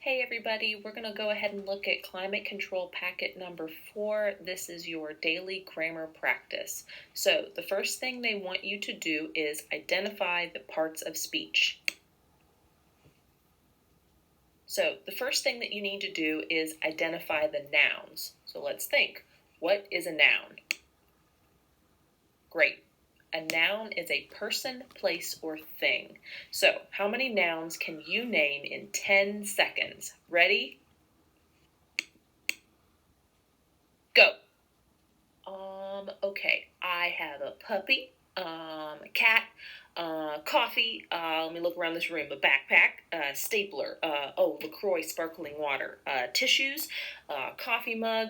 Hey everybody, we're going to go ahead and look at climate control packet number 4. This is your daily grammar practice. So the first thing they want you to do is identify the parts of speech. So the first thing that you need to do is identify the nouns. So let's think. What is a noun? Great. A noun is a person, place, or thing. So how many nouns can you name in 10 seconds? Ready? Go. Okay, I have a puppy, a cat, coffee, let me look around this room, a backpack, stapler, LaCroix sparkling water, tissues, coffee mug,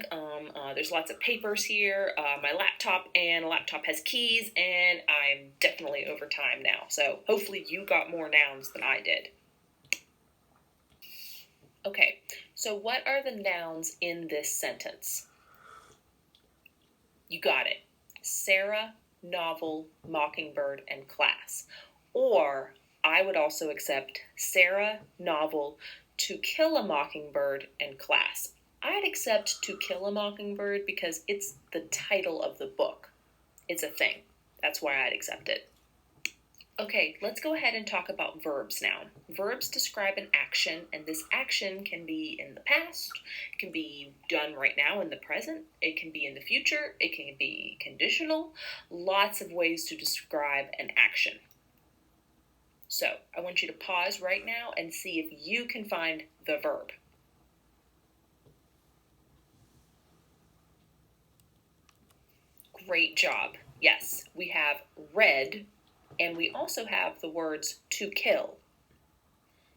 there's lots of papers here, my laptop, and a laptop has keys, and I'm definitely over time now, so hopefully you got more nouns than I did. Okay, so what are the nouns in this sentence? You got it. Sarah, novel, mockingbird, and class. Or I would also accept Sarah, novel, To Kill a Mockingbird, and class. I'd accept To Kill a Mockingbird because it's the title of the book. It's a thing. That's why I'd accept it. Okay, let's go ahead and talk about verbs now. Verbs describe an action, and this action can be in the past, it can be done right now in the present, it can be in the future, it can be conditional, lots of ways to describe an action. So I want you to pause right now and see if you can find the verb. Great job. Yes, we have read, and we also have the words to kill.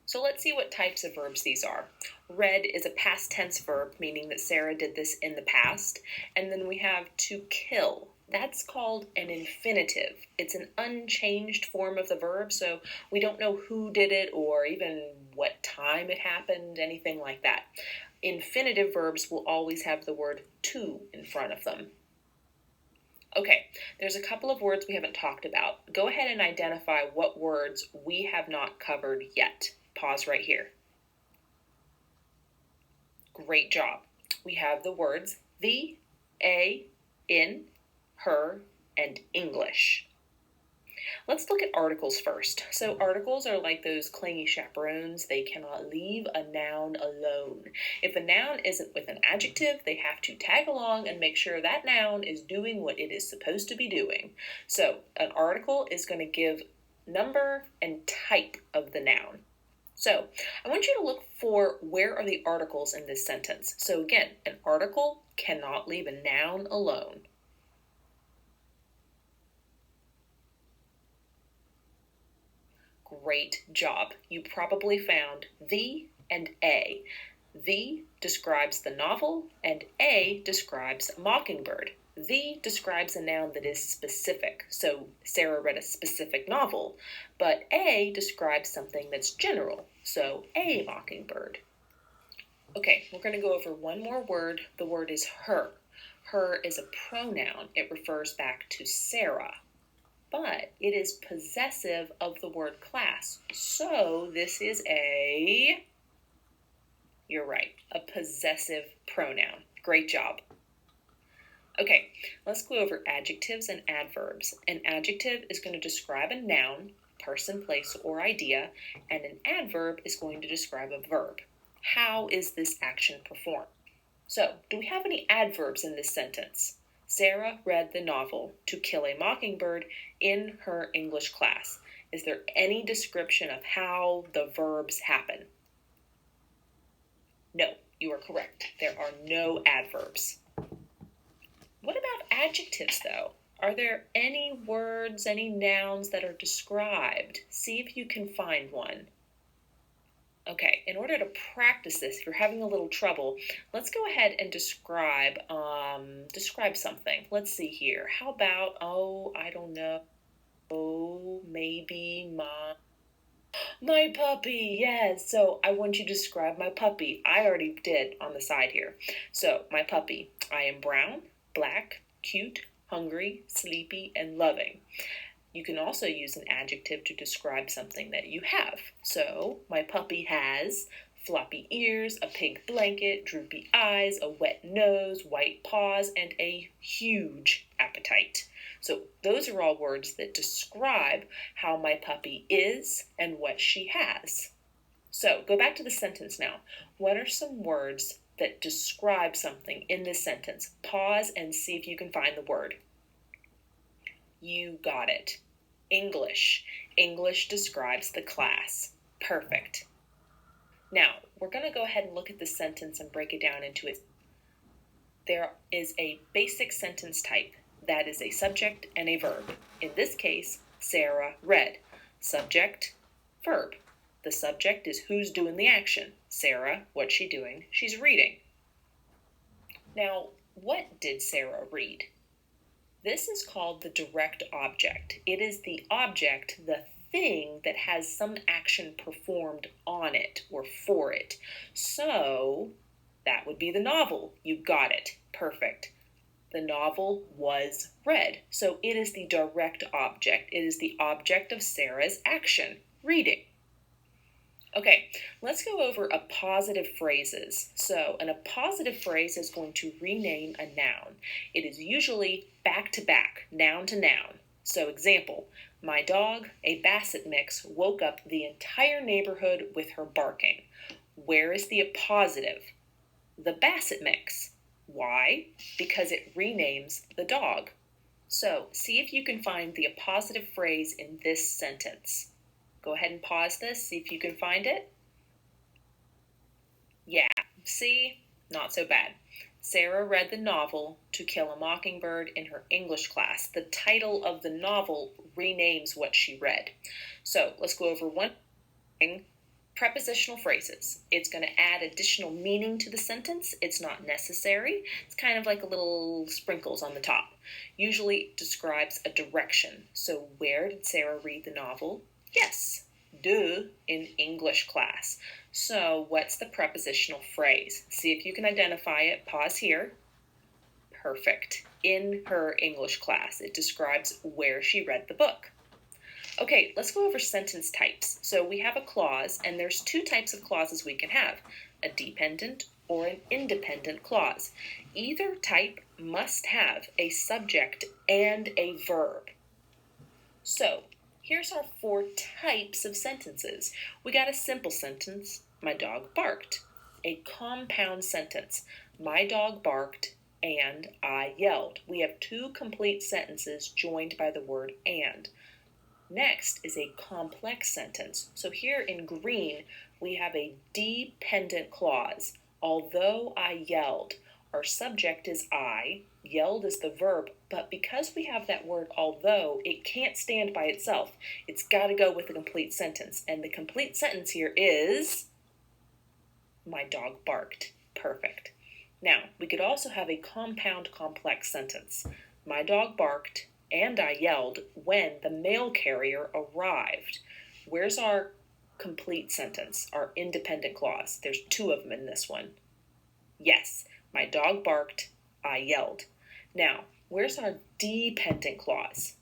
So let's see what types of verbs these are. Read is a past tense verb, meaning that Sarah did this in the past. And then we have to kill. That's called an infinitive. It's an unchanged form of the verb, so we don't know who did it or even what time it happened, anything like that. Infinitive verbs will always have the word to in front of them. Okay, there's a couple of words we haven't talked about. Go ahead and identify what words we have not covered yet. Pause right here. Great job. We have the words the, a, in, her, and English. Let's look at articles first. So articles are like those clingy chaperones. They cannot leave a noun alone. If a noun isn't with an adjective, they have to tag along and make sure that noun is doing what it is supposed to be doing. So an article is going to give number and type of the noun. So I want you to look for where are the articles in this sentence. So again, an article cannot leave a noun alone. Great job. You probably found the and a. The describes the novel and a describes a mockingbird. The describes a noun that is specific. So Sarah read a specific novel, but a describes something that's general. So a mockingbird. Okay, we're going to go over one more word. The word is her. Her is a pronoun. It refers back to Sarah, but it is possessive of the word class. So this is you're right, a possessive pronoun. Great job. Okay, let's go over adjectives and adverbs. An adjective is going to describe a noun, person, place, or idea, and an adverb is going to describe a verb. How is this action performed? So, do we have any adverbs in this sentence? Sarah read the novel To Kill a Mockingbird in her English class. Is there any description of how the verbs happen? No, you are correct. There are no adverbs. What about adjectives, though? Are there any words, any nouns that are described? See if you can find one. Okay, in order to practice this, if you're having a little trouble, let's go ahead and describe something. Let's see here. How about, I don't know, maybe my puppy, yes. So I want you to describe my puppy. I already did on the side here. So my puppy, I am brown, black, cute, hungry, sleepy, and loving. You can also use an adjective to describe something that you have. So my puppy has floppy ears, a pink blanket, droopy eyes, a wet nose, white paws, and a huge appetite. So those are all words that describe how my puppy is and what she has. So go back to the sentence now. What are some words that describe something in this sentence? Pause and see if you can find the word. You got it. English. English describes the class. Perfect. Now, we're going to go ahead and look at the sentence and break it down into it. There is a basic sentence type. That is a subject and a verb. In this case, Sarah read. Subject, verb. The subject is who's doing the action. Sarah, what's she doing? She's reading. Now, what did Sarah read? This is called the direct object. It is the object, the thing that has some action performed on it or for it. So that would be the novel. You got it. Perfect. The novel was read. So it is the direct object. It is the object of Sarah's action, reading. Okay, let's go over appositive phrases. So an appositive phrase is going to rename a noun. It is usually back to back, noun to noun. So example, my dog, a Basset mix, woke up the entire neighborhood with her barking. Where is the appositive? The Basset mix. Why? Because it renames the dog. So see if you can find the appositive phrase in this sentence. Go ahead and pause this, see if you can find it. Yeah, see? Not so bad. Sarah read the novel To Kill a Mockingbird in her English class. The title of the novel renames what she read. So let's go over one thing. Prepositional phrases. It's going to add additional meaning to the sentence. It's not necessary. It's kind of like a little sprinkles on the top. Usually it describes a direction. So where did Sarah read the novel? Yes, de in English class. So what's the prepositional phrase? See if you can identify it. Pause here. Perfect. In her English class. It describes where she read the book. Okay, let's go over sentence types. So we have a clause, and there's two types of clauses we can have, a dependent or an independent clause. Either type must have a subject and a verb. So here's our four types of sentences. We got a simple sentence, my dog barked. A compound sentence, my dog barked and I yelled. We have two complete sentences joined by the word and. Next is a complex sentence. So here in green, we have a dependent clause. Although I yelled, our subject is I, yelled is the verb, but because we have that word although, it can't stand by itself. It's got to go with a complete sentence. And the complete sentence here is, my dog barked. Perfect. Now, we could also have a compound complex sentence. My dog barked and I yelled when the mail carrier arrived. Where's our complete sentence, our independent clause? There's two of them in this one. Yes, my dog barked, I yelled. Now, where's our dependent clause?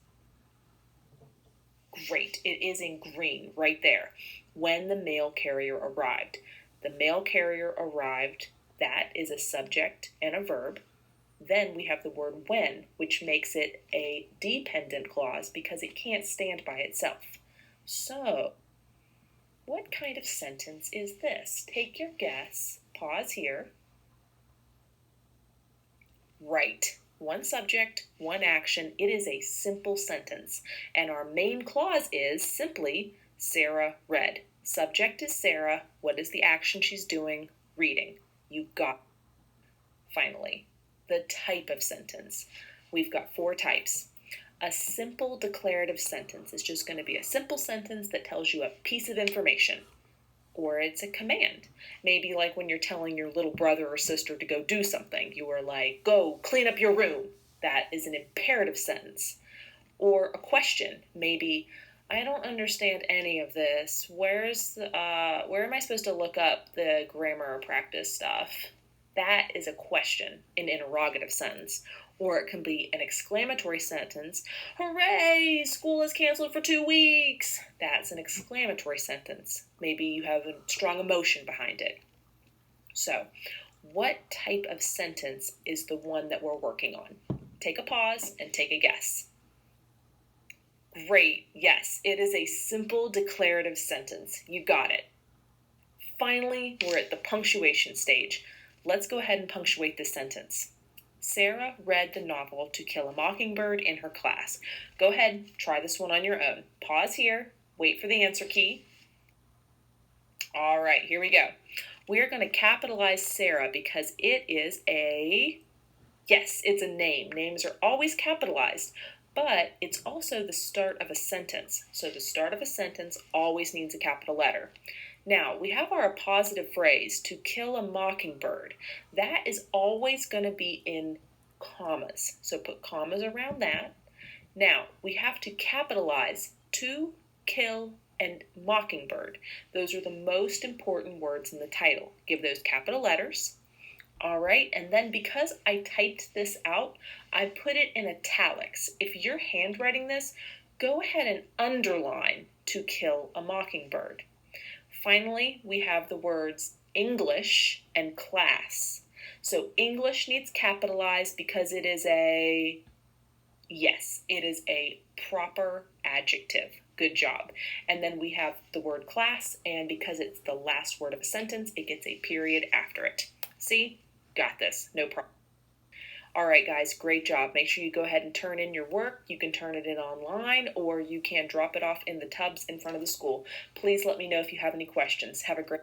Great, it is in green right there. When the mail carrier arrived. The mail carrier arrived, that is a subject and a verb. Then we have the word when, which makes it a dependent clause because it can't stand by itself. So, what kind of sentence is this? Take your guess. Pause here. Right. One subject, one action. It is a simple sentence. And our main clause is simply Sarah read. Subject is Sarah. What is the action she's doing? Reading. You got it. Finally, the type of sentence. We've got four types. A simple declarative sentence is just going to be a simple sentence that tells you a piece of information, or it's a command. Maybe like when you're telling your little brother or sister to go do something, you are like, go clean up your room. That is an imperative sentence. Or a question, maybe, I don't understand any of this. Where am I supposed to look up the grammar or practice stuff? That is a question, an interrogative sentence. Or it can be an exclamatory sentence. Hooray! School is canceled for 2 weeks. That's an exclamatory sentence. Maybe you have a strong emotion behind it. So, what type of sentence is the one that we're working on? Take a pause and take a guess. Great. Yes, it is a simple declarative sentence. You got it. Finally, we're at the punctuation stage. Let's go ahead and punctuate this sentence. Sarah read the novel To Kill a Mockingbird in her class. Go ahead, try this one on your own. Pause here, wait for the answer key. All right, here we go. We're going to capitalize Sarah because it is yes, it's a name. Names are always capitalized, but it's also the start of a sentence. So the start of a sentence always needs a capital letter. Now, we have our appositive phrase, to kill a mockingbird. That is always going to be in commas. So put commas around that. Now, we have to capitalize to, kill, and mockingbird. Those are the most important words in the title. Give those capital letters. All right, and then because I typed this out, I put it in italics. If you're handwriting this, go ahead and underline to kill a mockingbird. Finally, we have the words English and class. So English needs capitalized because it is a proper adjective. Good job. And then we have the word class, and because it's the last word of a sentence, it gets a period after it. See? Got this. No problem. All right, guys, great job. Make sure you go ahead and turn in your work. You can turn it in online, or you can drop it off in the tubs in front of the school. Please let me know if you have any questions. Have a great